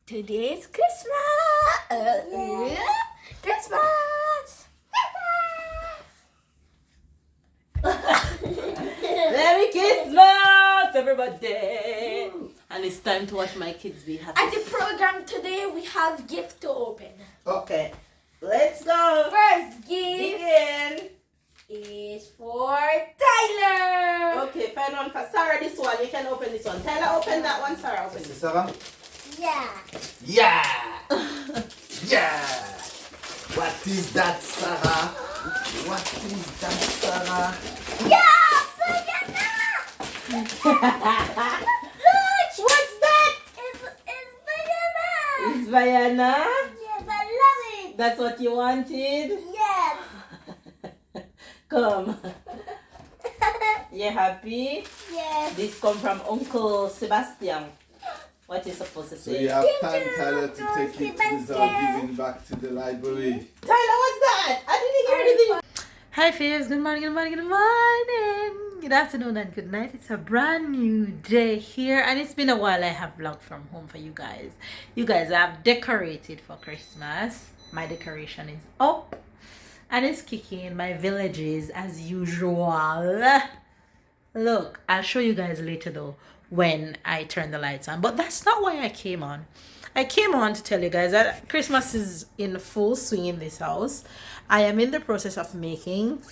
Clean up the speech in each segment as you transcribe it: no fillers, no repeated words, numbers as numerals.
Today's Christmas! Christmas! Merry Christmas, everybody! And it's time to watch my kids be happy. At the program today, we have gift to open. Okay, let's go. First gift Begin. is for Tyler. Okay, find one for Sarah. This one, you can open this one. Tyler, open that one. Sarah, open this. Sarah? Yeah. Yeah! Yeah! What is that, Sarah? What is that, Sarah? Yeah, banana. What's that? It's banana. It's Vaiana. Yes, I love it. That's what you wanted? Yes. Come. You happy? Yes. This come from Uncle Sebastian. What you supposed to So say? you have time, Tyler, to take it without giving back to the library. Tyler, what's that? I didn't hear anything. Hi Faves, good morning, good morning, good morning, good afternoon and good night. It's a brand new day here and it's been a while I have vlogged from home for you guys. You guys have decorated for Christmas. My decoration is up and it's kicking. My villages as usual. Look, I'll show you guys later though when I turn the lights on, but that's not why I came on. I came on to tell you guys that Christmas is in full swing in this house. I am in the process of making,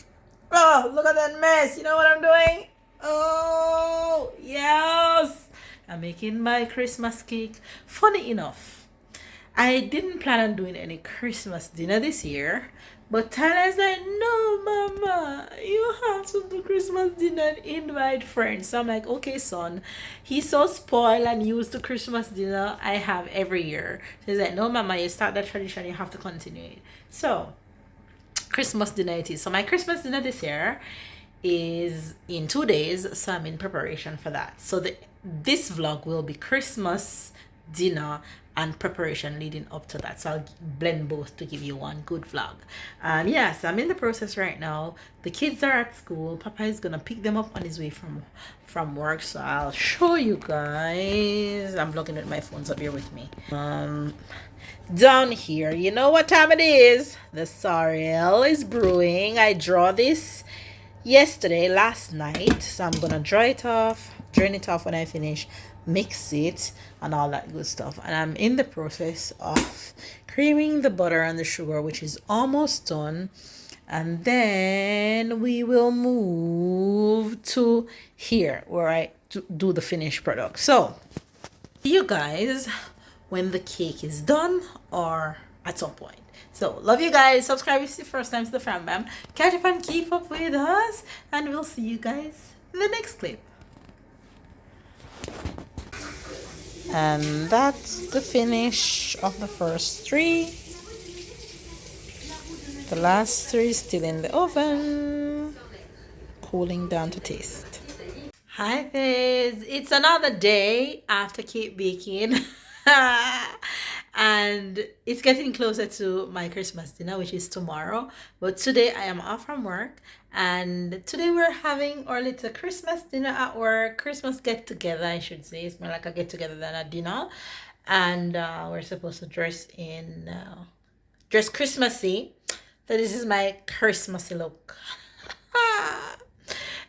oh, look at that mess. You know what I'm doing? Oh, yes. I'm making my Christmas cake. Funny enough, I didn't plan on doing any Christmas dinner this year, but Tyler's like, no, Mama, you have to do Christmas dinner and invite friends. So I'm like, okay, son. He's so spoiled and used to Christmas dinner I have every year. So he's like, no, Mama, you start that tradition, you have to continue it. So Christmas dinner it is. So my Christmas dinner this year is in 2 days, so I'm in preparation for that. So this vlog will be Christmas dinner and preparation leading up to that, so I'll blend both to give you one good vlog. Yes, I'm in the process right now. The kids are at school. Papa is gonna pick them up on his way from work, so I'll show you guys. I'm vlogging with my phone, so bear with me. Down here, you know what time it is. The sorrel is brewing. I draw this last night, so I'm gonna drain it off when I finish, mix it and all that good stuff. And I'm in the process of creaming the butter and the sugar, which is almost done, and then we will move to here where I do the finished product. So see you guys when the cake is done or at some point. So love you guys. Subscribe if it's the first time to the Fam Bam. Catch up and keep up with us, and we'll see you guys in the next clip. And that's the finish of the first 3. The last 3 is still in the oven, cooling down to taste. Hi guys, it's another day after cake baking. And it's getting closer to my Christmas dinner, which is tomorrow. But today I am off from work, and today we're having our little Christmas dinner at work. Christmas get together, I should say. It's more like a get together than a dinner. And we're supposed to dress Christmassy. So this is my Christmassy look.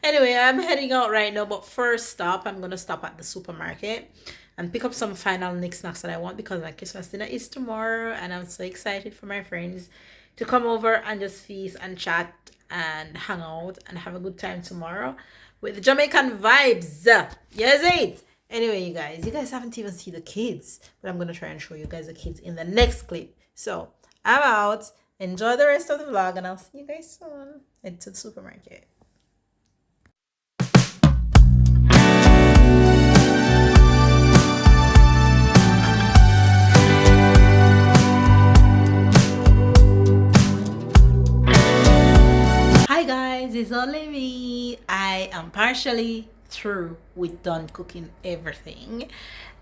Anyway, I'm heading out right now, but first stop, I'm gonna stop at the supermarket and pick up some final knickknacks that I want, because my Christmas dinner is tomorrow and I'm so excited for my friends to come over and just feast and chat and hang out and have a good time tomorrow with the Jamaican vibes. Yes, it. Anyway, you guys haven't even seen the kids, but I'm gonna try and show you guys the kids in the next clip. So I'm out. Enjoy the rest of the vlog and I'll see you guys soon. Head to the supermarket. Hi guys, it's only me. I am partially through with done cooking everything.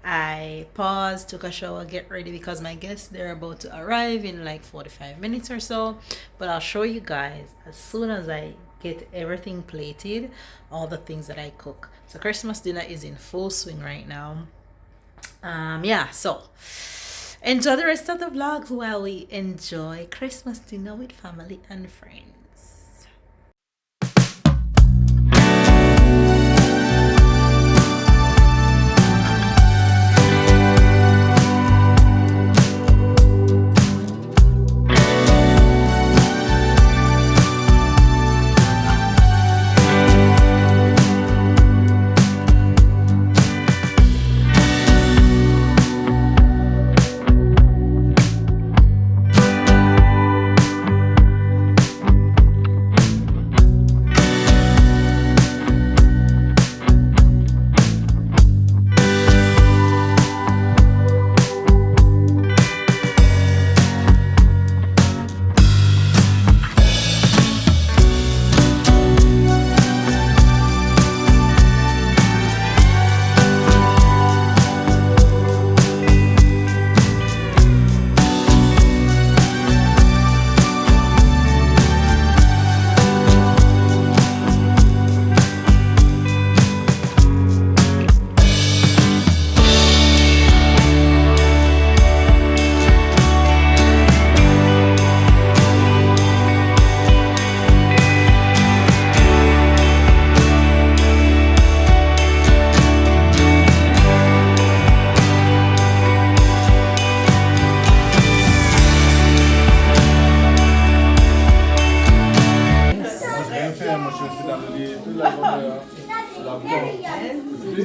I paused, took a shower, get ready because my guests, they're about to arrive in like 45 minutes or so. But I'll show you guys as soon as I get everything plated, all the things that I cook. So Christmas dinner is in full swing right now. Yeah, so Enjoy the rest of the vlog while we enjoy Christmas dinner with family and friends.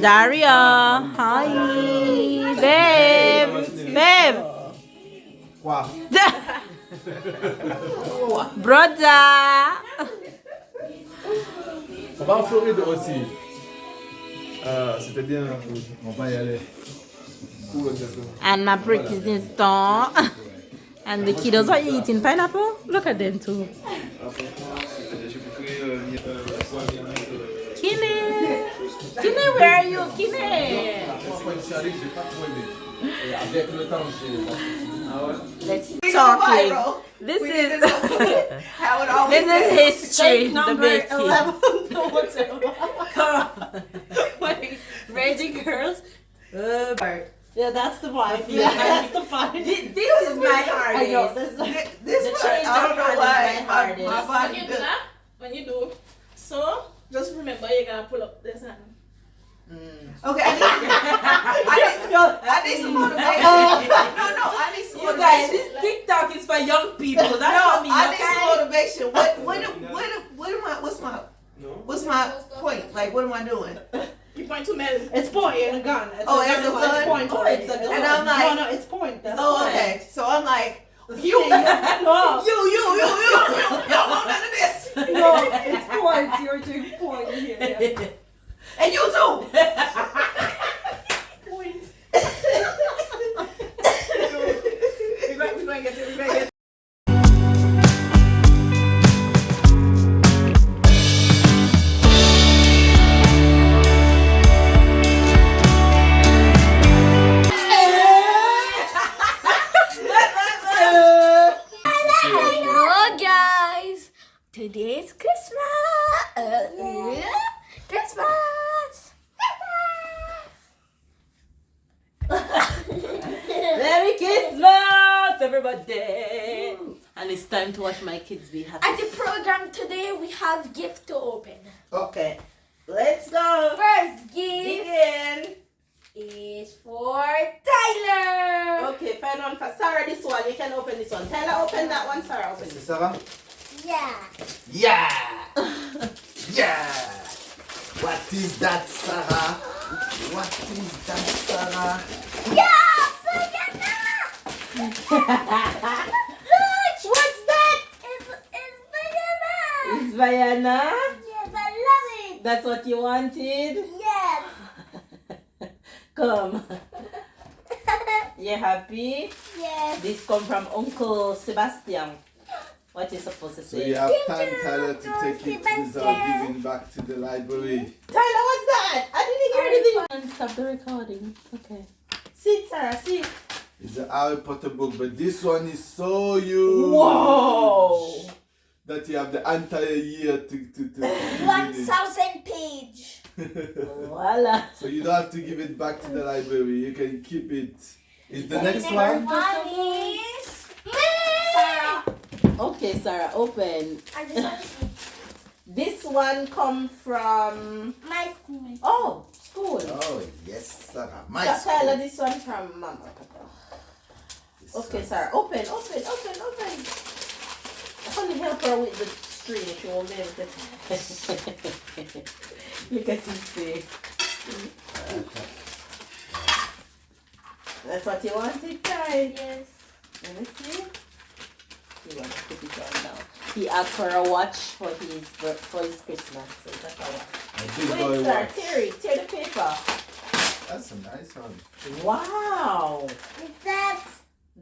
Daria, hi, babe, babe, Quoi? brother. On va en Floride aussi. C'était bien. On va y aller. Cool, And my brick is in store. And the kiddos are eating pineapple. Look at them too. Kinney, Kinney, where are you, Kinney? Let's talking. This is this is history. The baking. Wait, Raging Girls. Yeah, that's the vibe. Yeah, that's the vibe. This is my hardest. I know. This The part, change I don't of know heart why. is my My hardest. body When you do that, when you do, so just remember you're gonna pull up this hand. Okay, I need some motivation. No, I need some You guys, motivation. this TikTok is for young people. That's No, for me, I need some okay? motivation. What's my point? Like, what am I doing? You point to Mel. It's point and a gun. It's Oh, it's a gun? point. Oh, it's a gun. And I'm like, No, it's point. That's oh, point. okay. So I'm like, You don't you don't want none of this. No, it's point. You're doing point here. Yeah. And you too. Point. We're going to get it. We're going to get it. Hello guys, today's Christmas. Christmas. Merry Christmas, everybody! And it's time to watch my kids be happy. At the program today, we have gift to open. Okay, let's go. First gift Begin. is for Tyler. Okay, find one for Sarah. This one, you can open this one. Tyler, open that one. Sarah, open this. Sarah? Yeah. Yeah! Yeah! What is that, Sarah? What is that, Sarah? Yeah, banana. What's that? It's banana. It's Vaiana. Yes, I love it. That's what you wanted? Yes. Come. You happy? Yes. This come from Uncle Sebastian. What you supposed to So say? you have time, Thank you, Tyler, to Uncle take it without Sebastian. giving back to the library. Tyler, what's that? I didn't hear anything. And stop the recording. Okay. Sit, Sarah, sit. It's a Harry Potter book, but this one is so huge Whoa! that you have the entire year to read 1,000 page. it. Voila. So you don't have to give it back to the library. You can keep it Is the next one? One is Sarah. Okay, Sarah, open. I just want to see This one come from my school. oh school. Oh, yes, Sarah. My Tyler, school. this one from Mama. This Okay, one. Sarah, open. I can help her with the string if you won't be able to. Look at his face. That's what you wanted, Ty. Yes. Let me see. You want to put it on now. He asked for a watch for his Christmas, so that's a watch. A big boy Wait, sir, watch. tear the paper. That's a nice one. Wow, That's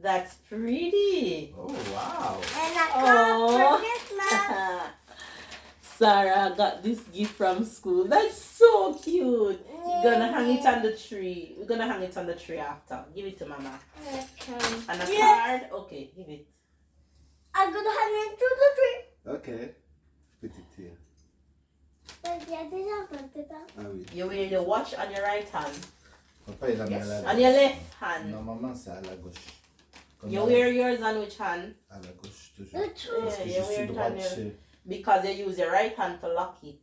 that's pretty. Oh, wow. and I got Oh. for Christmas. Sarah got this gift from school. That's so cute. You're gonna hang it on the tree. We're gonna hang it on the tree after. Give it to Mama. Okay. And a Yes. card. Okay, give it. I'm gonna hang it to the tree. Okay. Put it here. But yeah, this is not Ah oui. You wear the watch on your right hand. Papa, il a mis à la On your left hand. Normalement, c'est à la gauche. Comme You à- wear yours on which hand? À la gauche, toujours. The tree. Parce que Yeah, je you suis wear it on droitier. Because you use your right hand to lock it.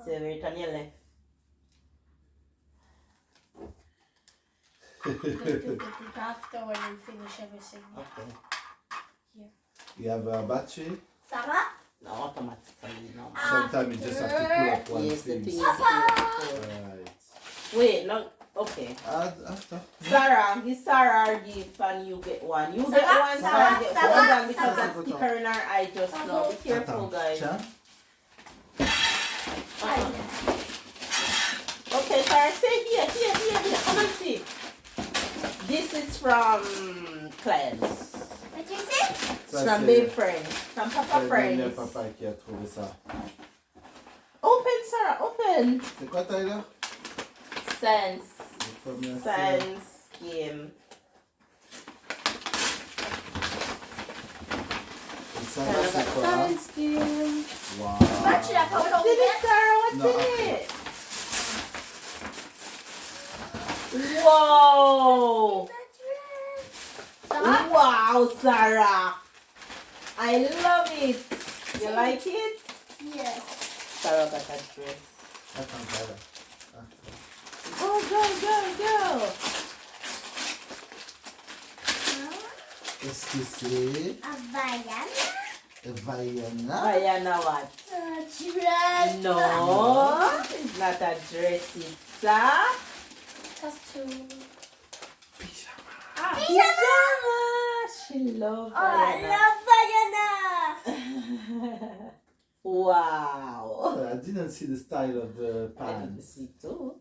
So you wear it on your left. After when you finish everything. Okay. Here. You have a battery? Sarah? No, automatically. No. Sometimes you just have to pull up one Yes, the thing. thing is. Right. Wait, no. Okay. After. Sarah, give Sarah our gift and you get one. You get Sarah, one, Sarah, Sarah get Sarah, one. Hold on, because Sarah. that sticker in our eye just now. Be careful, Attends. guys. Tiens. Okay, Sarah, stay here. Come and see. This is from Clarence. What you say? It's from Babe Friends. From Papa C'est Friends. papa qui a trouvé ça. Open, Sarah, open. C'est quoi, Tyler? Sense. Le premier, c'est- Sense game. Et ça, là, c'est quoi? Sense game. Wow. What should I put What's over in it, there? Sarah? What's No, in okay. it? Whoa! Sarah? Wow, Sarah! I love it. You like it? Yes. Sarah got a dress. Attends, Tyler. Go! Qu'est-ce que c'est? Havaiana? Vaiana? Diana, what? Dress. No, it's not a dress. It's a Costume. pyjama. She loves Oh, I Diana. love Havaiana. Wow. I didn't see the style of the I didn't pants. see too.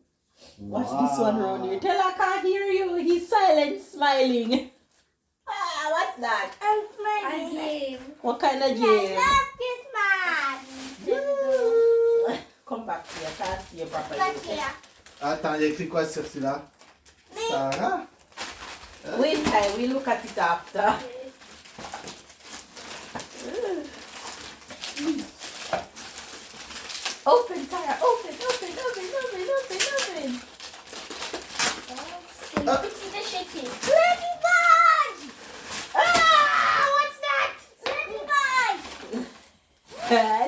Wow. Watch this one round here. Tell her I can't hear you. He's silent smiling. Ah, what's that? I'm smiling. What kind of I game? love Christmas. Come back here. I can't see you properly. Look here. Attends, il y a écrit quoi sur celui-là? Sarah? Wait, I will look at it after. Open, Sarah. Open. It's the shaking. Ladybug! Ah, what's that? Ladybug!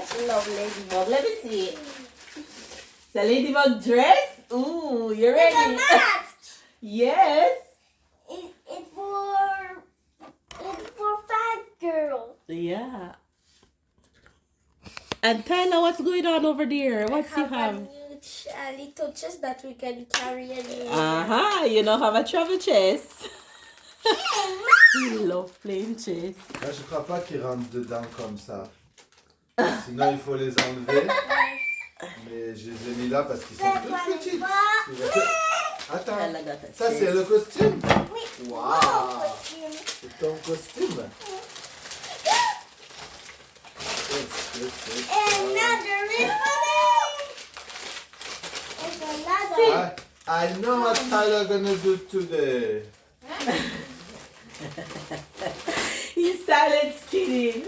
She love ladybug. Let me see. It's a ladybug dress? Ooh, you It's a ready? mask. Yes. It's for fat girl. Yeah. And Tyler, what's going on over there? What's you a have? new little chest that we can carry anywhere. Uh-huh, you know, have a travel chest. You love playing chess. Là, je crois pas qu'ils rentrent dedans comme ça. Sinon, il faut les enlever. Mais je les ai mis là parce qu'ils sont That tout one is petits. for Attends, Tyler got a ça chest. c'est le costume? me. Wow. Oh, C'est ton costume? another ribbon. There's another. I know what Tyler gonna do today. He's silent skinning.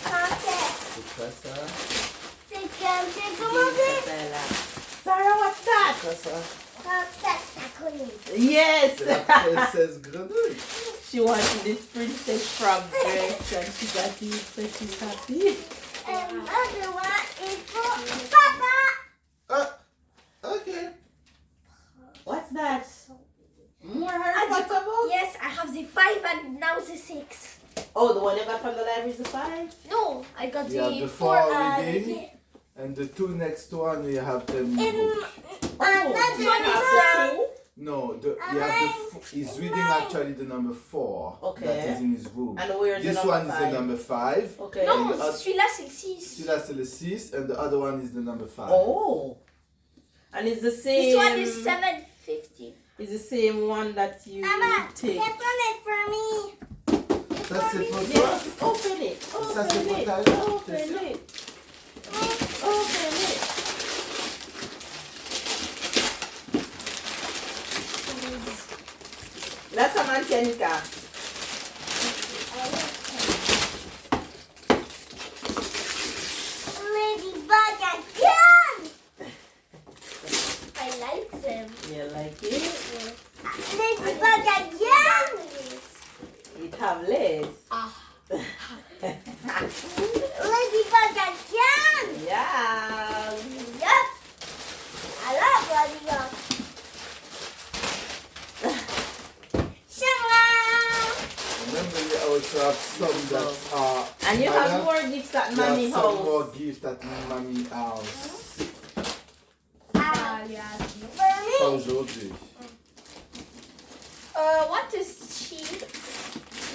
Contact. C'est quoi ça? C'est comme c'est comment c'est? Tyler. Sarah, what's that? Perfect. Yes. C'est la princesse grenouille. She wanted this princess frog dress and she got it, so she's happy. And other one is for Papa. Ah, okay. What's that? More Harry Potter books? Yes, I have the 5 and now the 6. Oh, the one you got from the library is the 5? No, I got We have the the 4 4 and within, and the 2 next one we have them. in Oh, another you one have is the 2? No, you have he's reading actually the number 4 Okay. that is in his room. And where's This the number one is 5? the number 5. Okay. Non, the other- celui-là c'est le 6. Celui-là c'est le 6 and the other one is the number 5. Oh. And it's the same. This one is 750. It's the same one that you take. one is for me. Ça c'est pour toi. Yes, open it. Ça c'est pour ta Open t'es sûr? it. Open it. That's a Mantenica. Ladybug again. I like them. You like it? Ladybug again. It have legs. Ladybug again. Yeah. Yep. I love ladybug. Remember you also have some that are. And you have more gifts at You have Mommy some house. more gifts at Mommy house. For Pas me. aujourd'hui. What is she?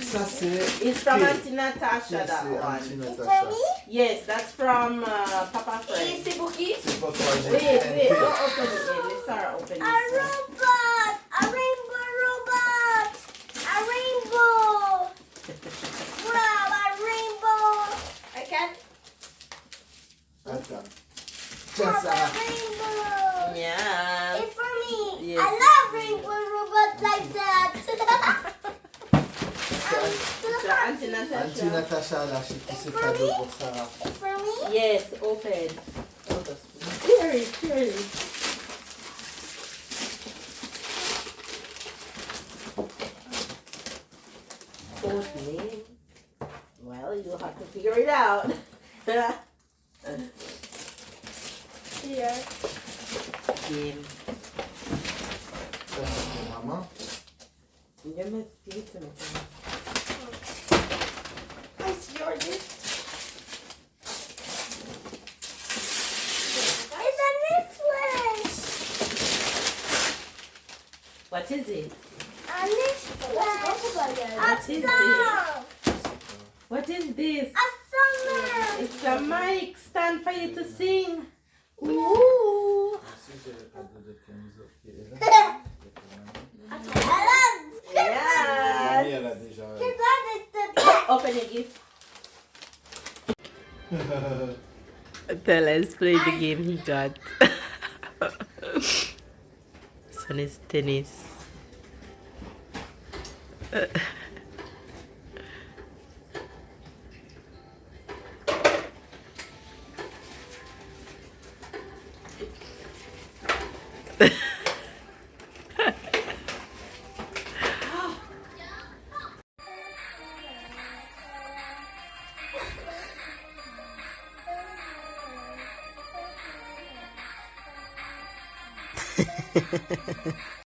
Ça c'est. It's from Kate. Auntie Natasha, that C'est one. Auntie It's for Natasha. me. Yes, that's from Papa Et Fred. c'est pour qui? C'est pas toi, j'ai Wait, TNT. don't open it yet. Let Sarah open it. A robot! A rainbow robot! A rainbow! Wow, a rainbow! I can Attends. have Tiens, a Sarah. rainbow! Yeah. It's for me! Yes. I love rainbow robots like that! So Auntie Natasha. Auntie Natasha a lâché tous ses cadeaux pour Sarah. It's for me? Yes, open. Here it, here it. Opening. Well, you'll have to figure it out. Here. Game. Ça c'est pour maman. Give me give to me. It's your gift. It's a necklace! What is it? A necklace! What is A song! What is this? A summer! It's a mic stand for you to sing. Ooh. Si j'ai le cadeau de Kenzo qui est là. I love Yes. Mamie, elle a déjà. that is the best. Open your gift. Tell us, play the game he got. This one is tennis.